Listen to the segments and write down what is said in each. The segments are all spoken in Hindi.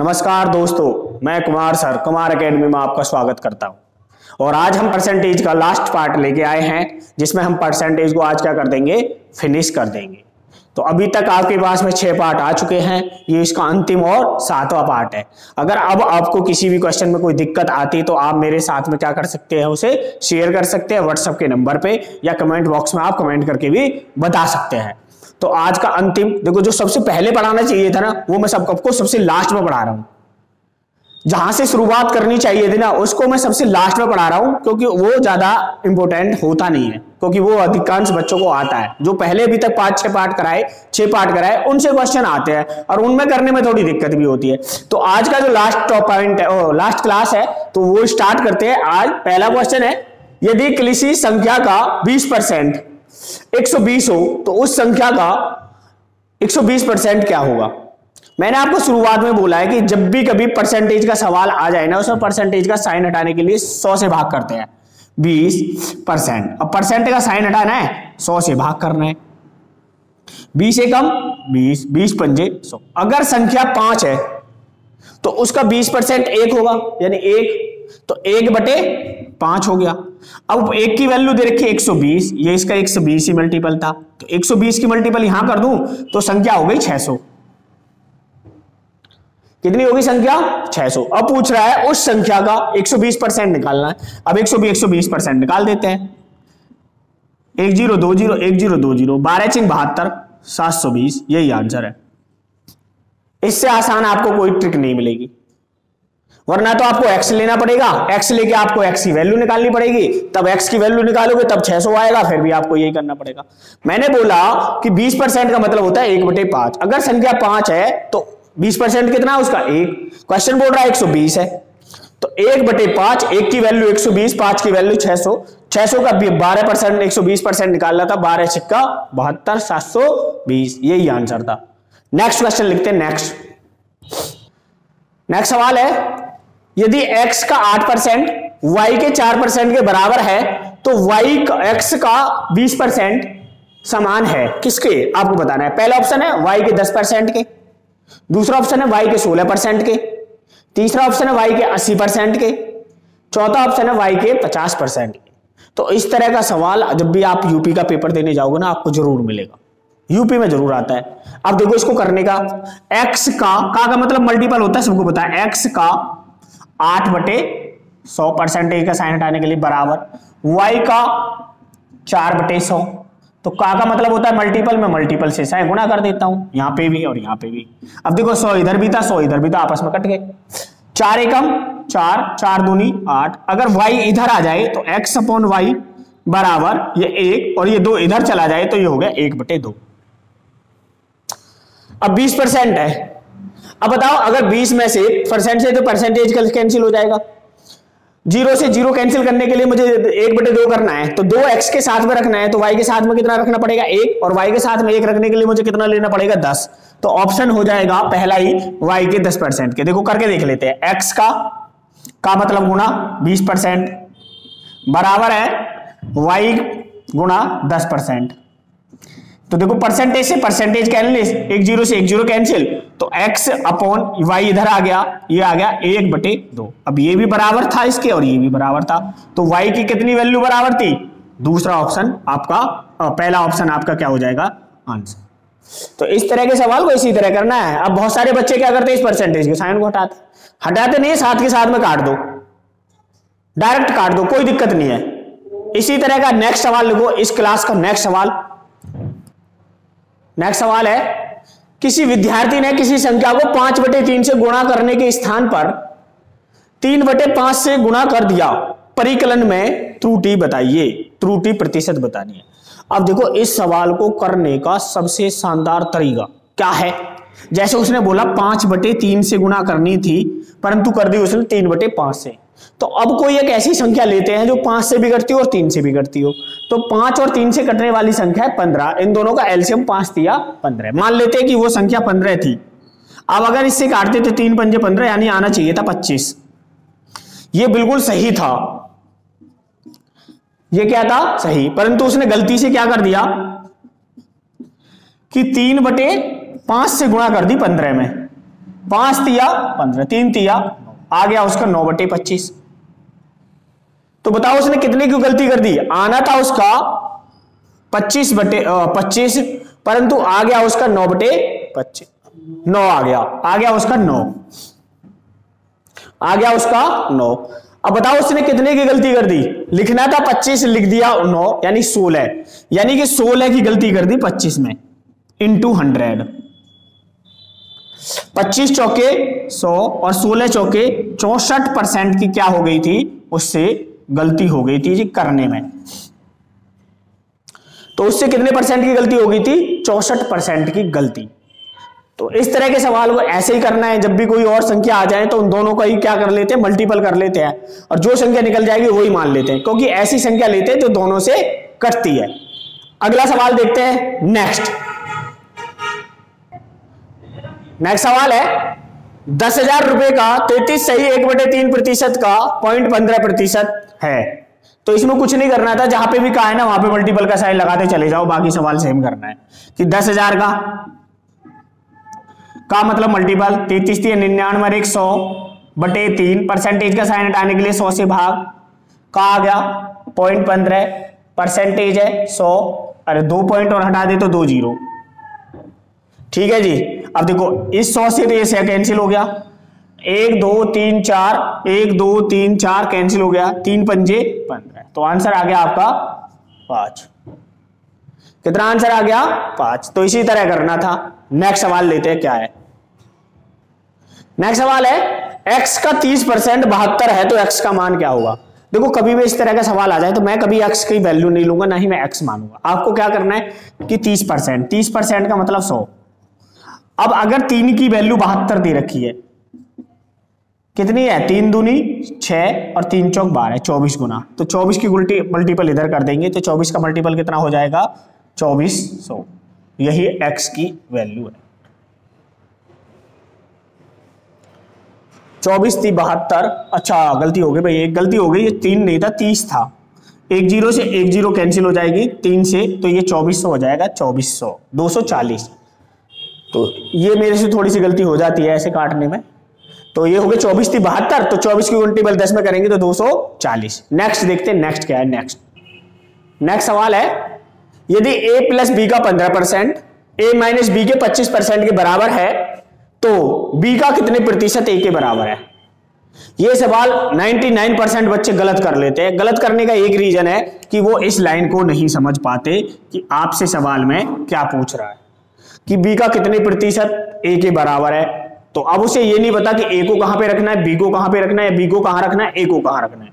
नमस्कार दोस्तों, मैं कुमार सर कुमार एकेडमी में आपका स्वागत करता हूं। और आज हम परसेंटेज का लास्ट पार्ट लेके आए हैं, जिसमें हम परसेंटेज को आज क्या कर देंगे, फिनिश कर देंगे। तो अभी तक आपके पास में 6 पार्ट आ चुके हैं, ये इसका अंतिम और 7वां पार्ट है। अगर अब आपको किसी भी क्वेश्चन में कोई दिक्कत आती है तो आप मेरे साथ में क्या कर सकते हैं, उसे शेयर कर सकते हैं व्हाट्सएप के नंबर पे, या कमेंट बॉक्स में आप कमेंट करके भी बता सकते हैं। तो आज का अंतिम देखो, जो सबसे पहले पढ़ाना चाहिए था ना, वो मैं सबको सबसे लास्ट में पढ़ा रहा हूं। जहां से शुरुआत करनी चाहिए थी ना, उसको मैं सबसे लास्ट में पढ़ा रहा हूं, क्योंकि वो ज्यादा इंपॉर्टेंट होता नहीं है, क्योंकि वो अधिकांश बच्चों को आता है। जो पहले अभी तक 6 पार्ट कराए उनसे क्वेश्चन आते हैं और उनमें करने में थोड़ी दिक्कत भी होती है। तो आज का जो लास्ट पॉइंट है, लास्ट क्लास है, तो वो स्टार्ट करते हैं। आज पहला क्वेश्चन है, यदि किसी संख्या का 20% 120 हो तो उस संख्या का 120% क्या होगा। मैंने आपको शुरुआत में बोला है कि जब भी कभी परसेंटेज का सवाल आ जाए ना, उसमें परसेंटेज का साइन हटाने के लिए 100 से भाग करते हैं। 20%, अब परसेंट का साइन हटाना है, 100 से भाग करना है। 20 से कम 20, 20 पंजे 100। अगर संख्या 5 है तो उसका 20% 1 होगा, यानी 1, तो 1/5 हो गया। अब 1 की वैल्यू दे रखी है 120, ये इसका 120 ही मल्टीपल था, तो 120 की मल्टीपल यहां कर दूं तो संख्या हो गई 600। कितनी होगी संख्या? 600। अब पूछ रहा है उस संख्या का 120% निकालना है। अब 120% निकाल देते हैं। 1020 1020 12 चिंग 72 720, यही आंसर है। इससे आसान आपको कोई ट्रिक नहीं मिलेगी, वरना तो आपको x लेना पड़ेगा, x लेके आपको x की वैल्यू निकालनी पड़ेगी, तब x की वैल्यू निकालोगे तब 600 आएगा, फिर भी आपको यही करना पड़ेगा। मैंने बोला कि 20% का मतलब होता है 1/5। अगर संख्या 5 है तो 20% कितना है उसका? 1। क्वेश्चन बोल रहा है 120 है, तो 1/5, 1 की वैल्यू 120, 5 की वैल्यू 600, 600 का 12% 120% निकालना था, 12 छिक्का 72 720, यही आंसर था। नेक्स्ट क्वेश्चन लिखते हैं। नेक्स्ट सवाल है, यदि x का 8% y के 4% के बराबर है तो x का 20% समान है किसके, आपको बताना है। पहला ऑप्शन है y के 10% के, दूसरा ऑप्शन है y के 16% के, तीसरा ऑप्शन है y के 80% के, चौथा ऑप्शन है y के 50% के। तो इस तरह का सवाल जब भी आप यूपी का पेपर देने जाओगे ना, आपको जरूर मिलेगा, यूपी में जरूर आता है। अब देखो इसको करने का, x का मतलब मल्टीपल होता है, सबको पता है। x का 8/100 परसेंटेज का साइन हटाने के लिए बराबर, y का 4/100, तो का मतलब होता है मल्टीपल में मल्टीपल से साइन गुणा कर देता हूं, यहां पे भी और यहां पे भी। अब देखो 100 इधर भी था 100 इधर भी था, आपस में कट गए। 4 एकम 4, 4 दूनी 8। अगर y इधर आ जाए तो x/y बराबर ये 1, और ये 2 इधर चला जाए तो ये हो गया 1/2। अब 20% है। अब बताओ, अगर 20 में से परसेंट से तो परसेंटेज कैंसिल हो जाएगा। 0 से 0 कैंसिल करने के लिए मुझे 1/2 करना है, तो 2x के साथ में रखना है, तो y के साथ में कितना रखना पड़ेगा? 1, और y के साथ में 1 रखने के लिए मुझे कितना लेना पड़ेगा? 10। तो ऑप्शन हो जाएगा पहला ही y के 10% के। देखो करके देख लेते हैं। x का मतलब गुणा 20% बराबर है y गुणा 10%। तो देखो परसेंटेज से परसेंटेज कैंसिल, 1 0 से 1 0 कैंसिल, तो x/y इधर आ गया, ये आ गया 1/2। अब ये भी बराबर था इसके और ये भी बराबर था, तो y की कितनी वैल्यू बराबर थी? दूसरा ऑप्शन आपका, पहला ऑप्शन आपका क्या हो जाएगा? आंसर। तो इस तरह के सवाल को इसी तरह करना है। अब बहुत सारे बच्चे क्या करते हैं, इस परसेंटेज के साइन को हटाते नहीं, साथ के साथ में काट दो, डायरेक्ट काट दो, कोई दिक्कत नहीं है। इसी तरह का नेक्स्ट सवाल लिखो, इस क्लास का नेक्स्ट सवाल है, किसी विद्यार्थी ने किसी संख्या को 5/3 से गुणा करने के स्थान पर 3/5 से गुणा कर दिया, परिकलन में त्रुटि बताइए, त्रुटि प्रतिशत बतानी है। अब देखो इस सवाल को करने का सबसे शानदार तरीका क्या है, जैसे उसने बोला 5/3 से गुणा करनी थी, परंतु कर दी उसने 3/5 से। तो अब कोई एक ऐसी संख्या लेते हैं जो 5 से भी कटती हो और 3 से भी कटती हो। तो 5 और 3 से कटने वाली संख्या है 15, इन दोनों का एलसीएम 5 दिया 15। मान लेते हैं कि वो संख्या 15 थी। अब अगर इससे काटते तो 3 पंजे 15, यानी आना चाहिए था 25। ये बिल्कुल सही था, ये क्या था? सही। परंतु उसने गलती से क्या कर दिया कि 3/5 से गुणा कर दी 15 में। 5 तिया 15, 3 तिया 9, आ गया उसका 9/25। तो बताओ उसने कितने की गलती कर दी? आना था उसका 25/25, परंतु आ गया उसका 9/25, 9 आ गया उसका 9, आ गया उसका 9। अब बताओ उसने कितने की गलती कर दी? लिखना था 25, लिख दिया 9, यानी 16, यानी कि 16 की गलती कर दी 25 में, इंटू 100। 25 चौके 100 और 16 चौके 64% की क्या हो गई थी? उससे गलती हो गई थी जी करने में। तो उससे कितने परसेंट की गलती हो गई थी? 64% की गलती। तो इस तरह के सवाल को ऐसे ही करना है, जब भी कोई और संख्या आ जाए तो उन दोनों का ही क्या कर लेते हैं? मल्टीपल कर लेते हैं, और जो संख्या निकल जाएगी वही मान लेते हैं, क्योंकि ऐसी संख्या लेते हैं जो दोनों से कटती है। अगला सवाल देखते हैं। नेक्स्ट सवाल है 10,000 रुपए का 33 सही 1/3% का 0.15% है। तो इसमें कुछ नहीं करना था, जहां पे भी कहा है ना वहां पे मल्टीपल का साइन लगाते चले जाओ, बाकी सवाल सेम करना है कि 10,000 का मतलब मल्टीपल 33 3 99 और 100/3, परसेंटेज का साइन हटाने के लिए 100 से भाग का आ गया 0.15, परसेंटेज है 100, अरे 2 पॉइंट और हटा दे तो 2 जीरो। ठीक है जी। अब देखो इस 100 से तो ये कैंसिल हो गया, 1 2 3 4, 1 2 3 4 कैंसिल हो गया, 3 पंजे 15। तो आंसर आ गया आपका 5। कितना आंसर आ गया? 5। तो इसी तरह करना था। नेक्स्ट सवाल लेते हैं, क्या है? नेक्स्ट सवाल है x का 30% 72 है तो x का मान क्या होगा? देखो कभी भी इस तरह का सवाल आ जाए तो मैं कभी x की वैल्यू नहीं लूंगा, ना ही मैं x मानूंगा। आपको क्या करना है कि 30% का मतलब 100। अब अगर 3 की वैल्यू 72 दे रखी है, कितनी है? 3 दूनी 6 और 3 चौक 12, 24 गुना। तो 24 की मल्टीपल इधर कर देंगे तो 24 का मल्टीपल कितना हो जाएगा? 2400। यही x की वैल्यू है। 24 थी 72, अच्छा गलती हो गई भाई, एक गलती हो गई, ये 3 नहीं था 30 था। 1 0 से 1 0 कैंसिल हो जाएगी 3 से, तो ये 2400 हो जाएगा, 2400 240। तो ये मेरे से थोड़ी सी गलती हो जाती है ऐसे काटने में। तो ये हो गए 24 थी 72, तो 24 की मल्टीपल 10 में करेंगे तो 240। नेक्स्ट देखते हैं, नेक्स्ट क्या है? नेक्स्ट सवाल है यदि a प्लस बी का 15% a माइनस बी के 25% के बराबर है तो b का कितने प्रतिशत a के बराबर है? ये सवाल 99% बच्चे गलत कर लेते हैं। गलत करने का एक रीजन है कि वो इस लाइन को नहीं समझ पाते कि आपसे सवाल में क्या पूछ रहा है कि b का कितने प्रतिशत a के बराबर है। तो अब उसे ये नहीं पता कि a को कहां पे रखना है, b को कहां पे रखना है, b को कहां रखना है, a को कहां रखना है।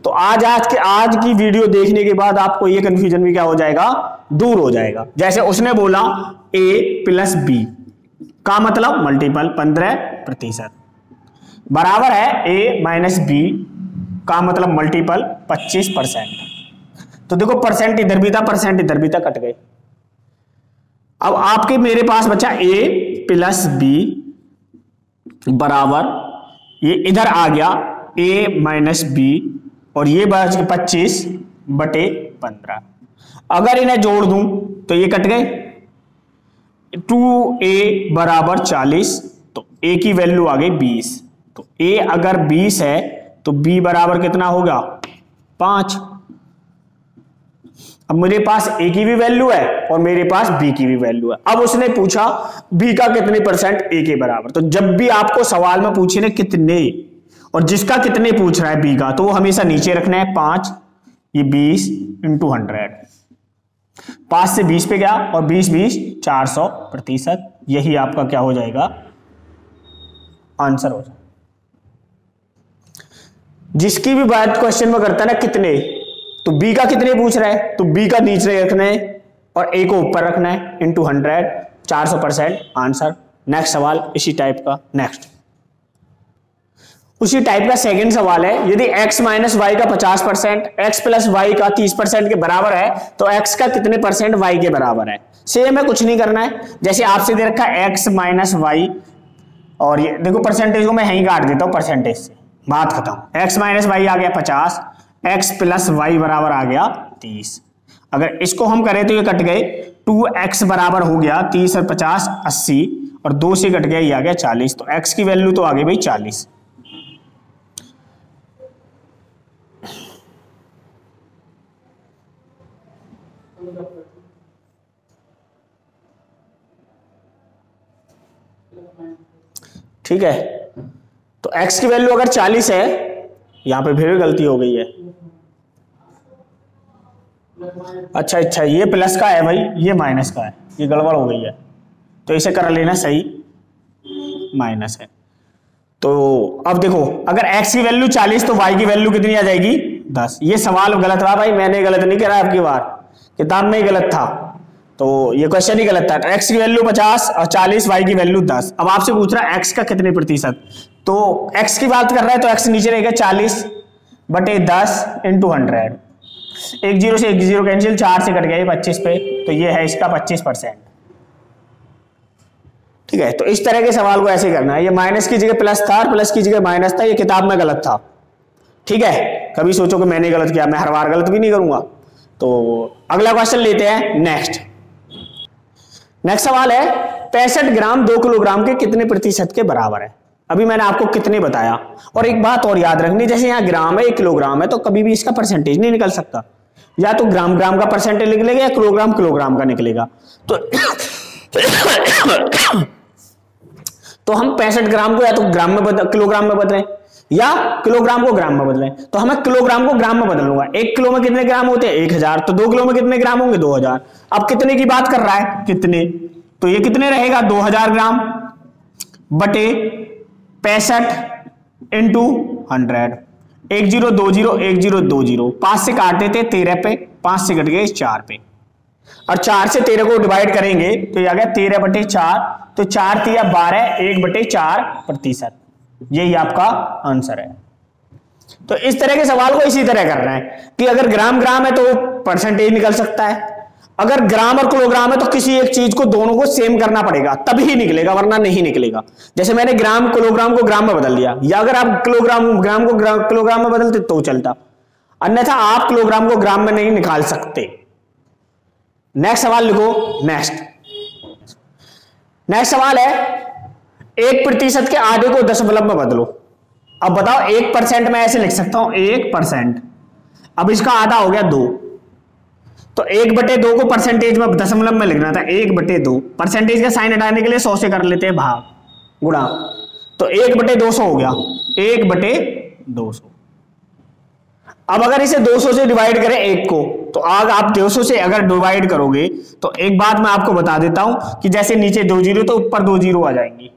तो आज की वीडियो देखने के बाद आपको ये कंफ्यूजन भी क्या हो जाएगा? दूर हो जाएगा। जैसे उसने बोला a प्लस बी का मतलब मल्टीपल 15% बराबर है a माइनस बी का मतलब मल्टीपल 25%। तो देखो परसेंट इधर भी था, परसेंट इधर भी था, कट गए। अब आपके मेरे पास बचा a प्लस बी बराबर, ये इधर आ गया a माइनस बी और ये बच 25/15। अगर इन्हें जोड़ दूं तो ये कट गए। 2a बराबर 40, तो a की वैल्यू आ गई 20। तो a अगर 20 है तो b बराबर कितना होगा? 5। अब मेरे पास a की भी वैल्यू है और मेरे पास b की भी वैल्यू है। अब उसने पूछा b का कितने परसेंट a के बराबर। तो जब भी आपको सवाल में पूछे ना कितने और जिसका कितने पूछ रहा है b का, तो वो हमेशा नीचे रखना है 5, ये 20 × 100। 5 से 20 पे गया और 20 20 400%। यही आपका क्या हो जाएगा? आंसर हो जाएगा। जिसकी भी बात क्वेश्चन में करता है ना कितने, तो b का कितने पूछ रहा है तो b का नीचे रखना है और a को ऊपर रखना है × 100, 400% आंसर। नेक्स्ट सवाल इसी टाइप का। नेक्स्ट उसी टाइप का सेकंड सवाल है यदि x माइनस वाई का 50% x प्लस वाई का 30% के बराबर है तो x का कितने परसेंट y के बराबर है? सेम है, कुछ नहीं करना है। जैसे आपसे दे रखा है x माइनस वाई, और ये देखो परसेंटेज को मैं यहीं काट देता हूं परसेंटेज से, बात खत्म। x माइनस वाई आ गया 50, x प्लस वाई बराबर आ गया 30। अगर इसको हम करें तो ये कट गए, 2x बराबर हो गया 30 और 50 80, और 2 से कट गया, ये आ गया 40। तो x की वैल्यू तो आ गई भाई 40। ठीक है, तो x की वैल्यू अगर 40 है, यहां पे फिर गलती हो गई है। अच्छा, ये प्लस का है भाई, ये माइनस का है, ये गड़बड़ हो गई है, तो इसे कर लेना सही, माइनस है। तो अब देखो, अगर x की वैल्यू 40 तो y की वैल्यू कितनी आ जाएगी 10। ये सवाल गलत था भाई, मैंने गलत नहीं करा, आपकी बार किताब में ही गलत था, तो ये क्वेश्चन ही गलत था। x की वैल्यू 50 और 40, y की वैल्यू 10। अब आपसे पूछ रहा है x का कितने प्रतिशत, तो x की बात कर रहा है तो x नीचे रहेगा 40 बटे 10 इंटू 100। एक जीरो से एक जीरो कैंसिल, 4 से कट गया ये 25 पे, तो ये है इसका 25%। ठीक है, तो इस तरह के सवाल को ऐसे करना है। ये माइनस की जगह प्लस था और प्लस की जगह माइनस था, ये किताब में गलत था। ठीक है, कभी सोचो कि मैंने गलत किया, मैं हर बार गलत भी नहीं करूंगा। तो अगला क्वेश्चन लेते हैं, नेक्स्ट सवाल है 65 ग्राम 2 किलोग्राम के कितने प्रतिशत के बराबर है। अभी मैंने आपको कितने बताया, और एक बात और याद रखनी, जैसे यहाँ ग्राम है, 1 किलोग्राम है, तो कभी भी इसका परसेंटेज नहीं निकल सकता, या तो ग्राम ग्राम का परसेंटेज निकलेगा या किलोग्राम किलोग्राम का निकलेगा। तो हम 65 ग्राम को या तो ग्राम में किलोग्राम में बदलें, या किलोग्राम को ग्राम में बदलें। तो हमें किलोग्राम को ग्राम में बदल लूंगा। 1 किलो में कितने ग्राम होते हैं 1000, तो 2 किलो में कितने ग्राम होंगे 2000। अब कितने की बात कर रहा है, कितने, तो ये कितने रहेगा 2000 ग्राम बटे 65 इंटू 100। 1020 1020, 5 से काटे थे 13 पे, 5 से कट गए 4 पे, और 4 से 13 को डिवाइड करेंगे तो ये आ गया 13 बटे 4, तो 4 तिया 12, 1/4%। यही आपका आंसर है। तो इस तरह के सवाल को इसी तरह करना है कि अगर ग्राम ग्राम है तो परसेंटेज निकल सकता है, अगर ग्राम और किलोग्राम है तो किसी एक चीज को दोनों को सेम करना पड़ेगा तभी निकलेगा, वरना नहीं निकलेगा। जैसे मैंने ग्राम किलोग्राम को ग्राम में बदल दिया, या अगर आप ग्राम को किलोग्राम में बदलते तो चलता, अन्यथा आप किलोग्राम को ग्राम में नहीं निकाल सकते। नेक्स्ट सवाल लिखो। नेक्स्ट सवाल है 1% के आधे को दशमलव में बदलो। अब बताओ 1% में ऐसे लिख सकता हूं 1%, अब इसका आधा हो गया 2, तो 1/2 को परसेंटेज में दशमलव में लिखना था 1/2। परसेंटेज का साइन हटाने के लिए 100 से कर लेते हैं भाग गुणा, तो 1/200 हो गया, 1/200। अब अगर इसे 200 से डिवाइड करें 1 को, तो आग आप 200 से अगर डिवाइड करोगे तो एक बात मैं आपको बता देता हूं कि जैसे नीचे 2 जीरो तो ऊपर 2 जीरो आ जाएंगी,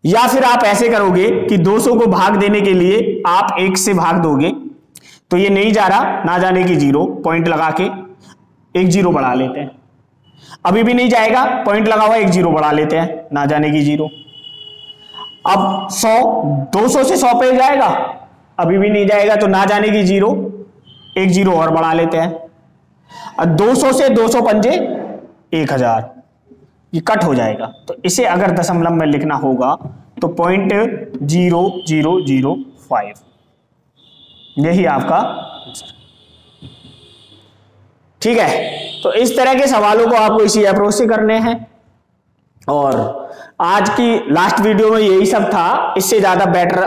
या फिर आप ऐसे करोगे कि 200 को भाग देने के लिए आप 1 से भाग दोगे, तो ये नहीं जा रहा, ना जाने की 0 पॉइंट लगा के 1 0 बढ़ा लेते हैं। अभी भी नहीं जाएगा, पॉइंट लगा हुआ 1 0 बढ़ा लेते हैं, ना जाने की 0। अब 100 200 से 100 पे जाएगा, अभी भी नहीं जाएगा, तो ना जाने की 0, 1 0 और बढ़ा लेते हैं। और 200 से 200 पंजे 1000, ये कट हो जाएगा। तो इसे अगर दशमलव में लिखना होगा तो 0.0005, यही आपका आंसर। ठीक है, तो इस तरह के सवालों को आपको इसी अप्रोच से करने हैं। और आज की लास्ट वीडियो में यही सब था, इससे ज्यादा बेटर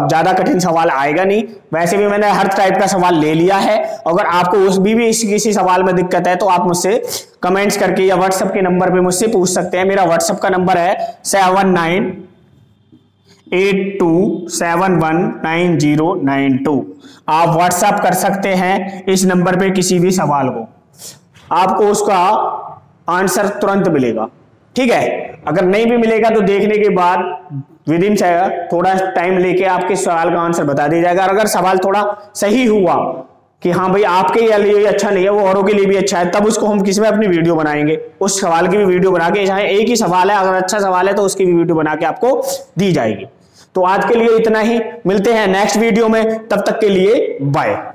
ज्यादा कठिन सवाल आएगा नहीं। वैसे भी मैंने हर टाइप का सवाल ले लिया है। अगर आपको उस भी किसी सवाल में दिक्कत है तो आप मुझसे कमेंट्स करके या व्हाट्सएप के नंबर पे मुझसे पूछ सकते हैं। मेरा व्हाट्सएप का नंबर है 7982719092। आप व्हाट्सएप कर सकते हैं इस नंबर पे किसी भी सवाल को, आपको उसका आंसर तुरंत मिलेगा। ठीक है, अगर नहीं भी मिलेगा तो देखने के बाद विद इन थोड़ा टाइम लेके आपके सवाल का आंसर बता दिया जाएगा। और अगर सवाल थोड़ा सही हुआ कि हाँ भाई आपके लिए अच्छा नहीं है, वो औरों के लिए भी अच्छा है, तब उसको हम किसी में अपनी वीडियो बनाएंगे, उस सवाल की भी वीडियो बना के, चाहे एक ही सवाल है अगर अच्छा सवाल है तो उसकी भी वीडियो बना के आपको दी जाएगी। तो आज के लिए इतना ही, मिलते हैं नेक्स्ट वीडियो में, तब तक के लिए बाय।